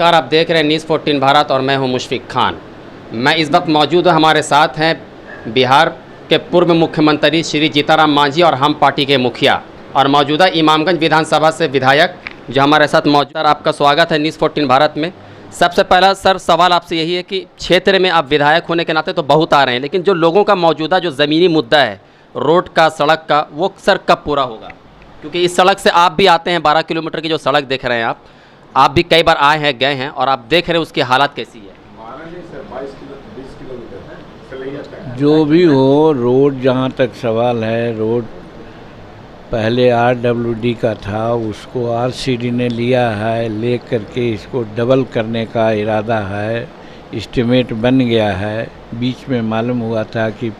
नमस्कार, आप देख रहे हैं न्यूज़ 14 भारत और मैं हूं मुशफिक खान। मैं इस वक्त मौजूद हूं, हमारे साथ हैं बिहार के पूर्व मुख्यमंत्री श्री जीतनराम मांझी और हम पार्टी के मुखिया और मौजूदा इमामगंज विधानसभा से विधायक जो हमारे साथ मौजूद हैं। आपका स्वागत है न्यूज़ 14 भारत में। सबसे पहला सर सवाल आपसे यही है कि क्षेत्र में आप विधायक होने के नाते तो बहुत आ रहे हैं, लेकिन जो लोगों का मौजूदा जो ज़मीनी मुद्दा है रोड का, सड़क का, वो सर कब पूरा होगा? क्योंकि इस सड़क से आप भी आते हैं, 12 किलोमीटर की जो सड़क देख रहे हैं आप भी कई बार आए हैं, गए हैं और आप देख रहे हैं उसकी हालत कैसी है। जो भी हो, रोड जहाँ तक सवाल है, रोड पहले RWD का था, उसको RCD ने लिया है, ले करके इसको डबल करने का इरादा है, एस्टिमेट बन गया है। बीच में मालूम हुआ था कि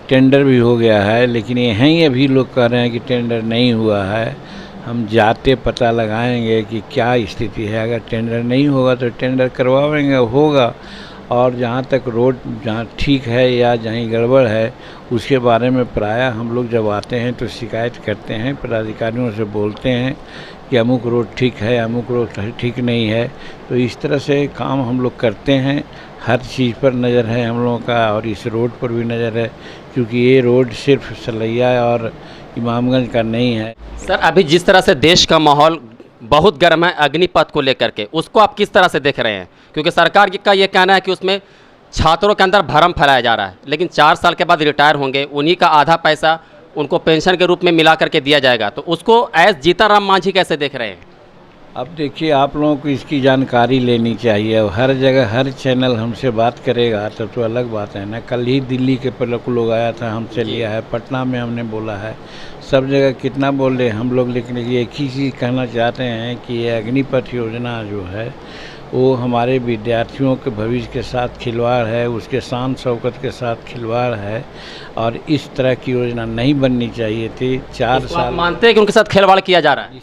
टेंडर भी हो गया है, लेकिन यहीं अभी लोग कह रहे हैं कि टेंडर नहीं हुआ है। हम जाते पता लगाएंगे कि क्या स्थिति है। अगर टेंडर नहीं होगा तो टेंडर करवाएंगे, होगा। और जहाँ तक रोड जहाँ ठीक है या जहीं गड़बड़ है, उसके बारे में प्रायः हम लोग जब आते हैं तो शिकायत करते हैं, पदाधिकारियों से बोलते हैं कि अमुक रोड ठीक है, अमुक रोड ठीक नहीं है। तो इस तरह से काम हम लोग करते हैं। हर चीज़ पर नज़र है हम लोगों का और इस रोड पर भी नज़र है, क्योंकि ये रोड सिर्फ सलैया और इमामगंज का नहीं है। सर, अभी जिस तरह से देश का माहौल बहुत गर्म है अग्निपथ को लेकर के, उसको आप किस तरह से देख रहे हैं? क्योंकि सरकार का ये कहना है कि उसमें छात्रों के अंदर भरम फैलाया जा रहा है, लेकिन 4 साल के बाद रिटायर होंगे, उन्हीं का आधा पैसा उनको पेंशन के रूप में मिला करके दिया जाएगा। तो उसको एस जीतनराम मांझी कैसे देख रहे हैं? अब देखिए, आप लोगों को इसकी जानकारी लेनी चाहिए। अब हर जगह हर चैनल हमसे बात करेगा तब तो अलग बात है ना। कल ही दिल्ली के लोग आया था, हमसे लिया है, पटना में हमने बोला है, सब जगह कितना बोल रहे हम लोग। लेकिन ये एक ही चीज़ कहना चाहते हैं कि ये अग्निपथ योजना जो है वो हमारे विद्यार्थियों के भविष्य के साथ खिलवाड़ है, उसके शान शौकत के साथ खिलवाड़ है और इस तरह की योजना नहीं बननी चाहिए थी। 4 साल मानते हैं कि उनके साथ खिलवाड़ किया जा रहा है?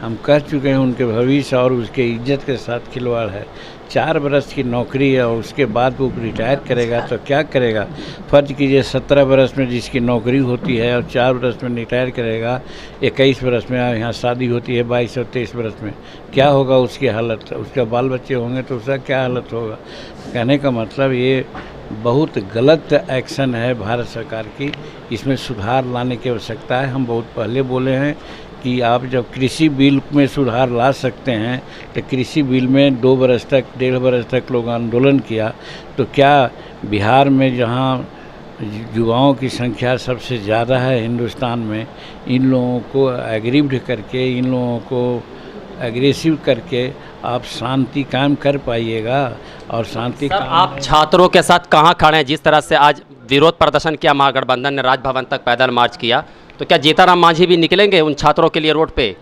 हम कह चुके हैं, उनके भविष्य और उसके इज्जत के साथ खिलवाड़ है। 4 बरस की नौकरी है और उसके बाद वो रिटायर करेगा तो क्या करेगा? फ़र्ज कीजिए 17 बरस में जिसकी नौकरी होती है और 4 बरस में रिटायर करेगा, 21 बरस में यहाँ शादी होती है, 22 और 23 बरस में क्या होगा उसकी हालत? उसके बाल बच्चे होंगे तो उसका क्या हालत होगा? कहने का मतलब ये बहुत गलत एक्शन है भारत सरकार की। इसमें सुधार लाने की आवश्यकता है। हम बहुत पहले बोले हैं कि आप जब कृषि बिल में सुधार ला सकते हैं तो कृषि बिल में 2 बरस तक, 1.5 बरस तक लोग आंदोलन किया, तो क्या बिहार में जहाँ युवाओं की संख्या सबसे ज़्यादा है हिंदुस्तान में, इन लोगों को एग्रीव्ड करके, इन लोगों को एग्रेसिव करके आप शांति कायम कर पाइएगा? और शांति आप छात्रों के साथ कहाँ खड़े हैं? जिस तरह से आज विरोध प्रदर्शन किया, महागठबंधन ने राजभवन तक पैदल मार्च किया, तो क्या जीतनराम मांझी भी निकलेंगे उन छात्रों के लिए रोड पे?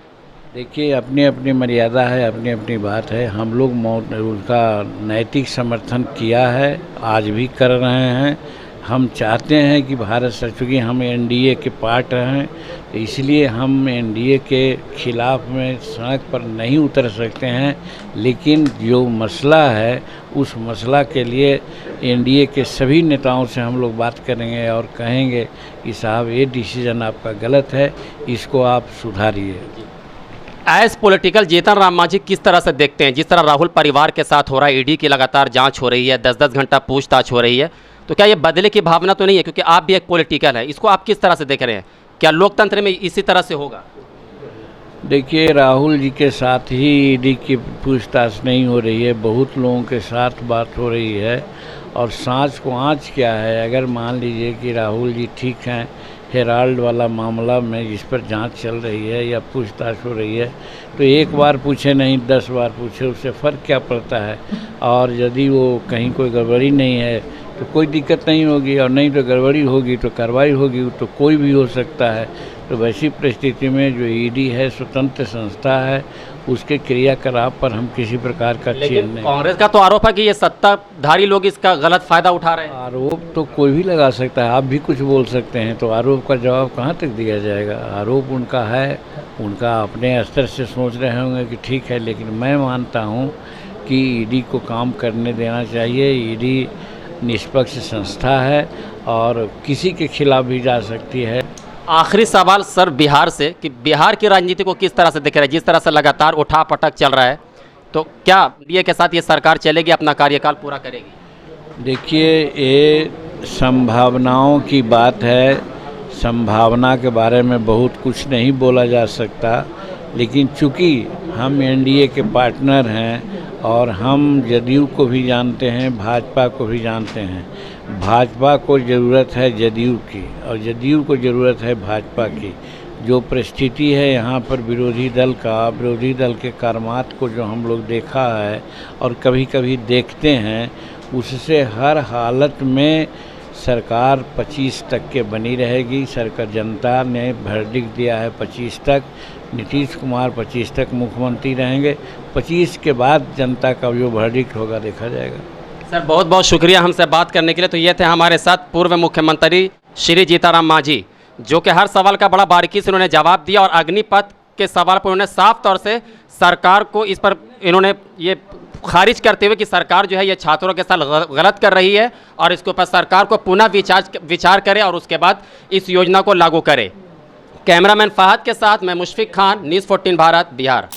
देखिए, अपनी अपनी मर्यादा है, अपनी अपनी बात है। हम लोग उनका नैतिक समर्थन किया है, आज भी कर रहे हैं। हम चाहते हैं कि भारत सरकार, चूँकि हम NDA के पार्ट हैं, तो इसलिए हम NDA के खिलाफ में सड़क पर नहीं उतर सकते हैं। लेकिन जो मसला है उस मसला के लिए NDA के सभी नेताओं से हम लोग बात करेंगे और कहेंगे कि साहब ये डिसीजन आपका गलत है, इसको आप सुधारिए। एज पॉलिटिकल जीतनराम मांझी किस तरह से देखते हैं? जिस तरह राहुल परिवार के साथ हो रहा है, ED की लगातार जांच हो रही है, 10-10 घंटा पूछताछ हो रही है, तो क्या ये बदले की भावना तो नहीं है? क्योंकि आप भी एक पॉलिटिकल है, इसको आप किस तरह से देख रहे हैं? क्या लोकतंत्र में इसी तरह से होगा? देखिए, राहुल जी के साथ ही ED की पूछताछ नहीं हो रही है, बहुत लोगों के साथ बात हो रही है। और सांच को आँच क्या है? अगर मान लीजिए कि राहुल जी ठीक हैं, हेराल्ड वाला मामला में जिस पर जांच चल रही है या पूछताछ हो रही है, तो एक बार पूछे नहीं 10 बार पूछे, उससे फ़र्क क्या पड़ता है? और यदि वो कहीं कोई गड़बड़ी नहीं है तो कोई दिक्कत नहीं होगी, और नहीं तो गड़बड़ी होगी तो कार्रवाई होगी, तो कोई भी हो सकता है। तो वैसी परिस्थिति में जो ED है स्वतंत्र संस्था है, उसके क्रियाकलाप पर हम किसी प्रकार का चीज नहीं। कांग्रेस का तो आरोप है कि ये सत्ताधारी लोग इसका गलत फायदा उठा रहे हैं। आरोप तो कोई भी लगा सकता है, आप भी कुछ बोल सकते हैं, तो आरोप का जवाब कहाँ तक दिया जाएगा? आरोप उनका है, उनका अपने स्तर से सोच रहे होंगे कि ठीक है, लेकिन मैं मानता हूँ कि ED को काम करने देना चाहिए। ED निष्पक्ष संस्था है और किसी के खिलाफ भी जा सकती है। आखिरी सवाल सर बिहार से, कि बिहार की राजनीति को किस तरह से देख रहे हैं? जिस तरह से लगातार उठा पटक चल रहा है, तो क्या एनडीए के साथ ये सरकार चलेगी, अपना कार्यकाल पूरा करेगी? देखिए, ये संभावनाओं की बात है। संभावना के बारे में बहुत कुछ नहीं बोला जा सकता, लेकिन चूँकि हम एनडीए के पार्टनर हैं और हम जदयू को भी जानते हैं, भाजपा को भी जानते हैं। भाजपा को ज़रूरत है जदयू की और जदयू को ज़रूरत है भाजपा की। जो परिस्थिति है यहाँ पर विरोधी दल के कर्मात को जो हम लोग देखा है और कभी कभी देखते हैं, उससे हर हालत में सरकार 25 तक के बनी रहेगी। सरकार जनता ने वर्डिक्ट दिया है 25 तक। नीतीश कुमार 25 तक मुख्यमंत्री रहेंगे। 25 के बाद जनता का जो वर्डिक्ट होगा देखा जाएगा। सर बहुत बहुत शुक्रिया हमसे बात करने के लिए। तो ये थे हमारे साथ पूर्व मुख्यमंत्री श्री जीताराम मांझी, जो कि हर सवाल का बड़ा बारीकी से उन्होंने जवाब दिया और अग्निपथ के सवाल पर उन्होंने साफ तौर से सरकार को इस पर इन्होंने ये खारिज करते हुए कि सरकार जो है ये छात्रों के साथ गलत कर रही है और इसके ऊपर सरकार को पुनः विचार करे और उसके बाद इस योजना को लागू करे। कैमरामैन फहद के साथ मैं मुशफिक खान, न्यूज़ 14 भारत, बिहार।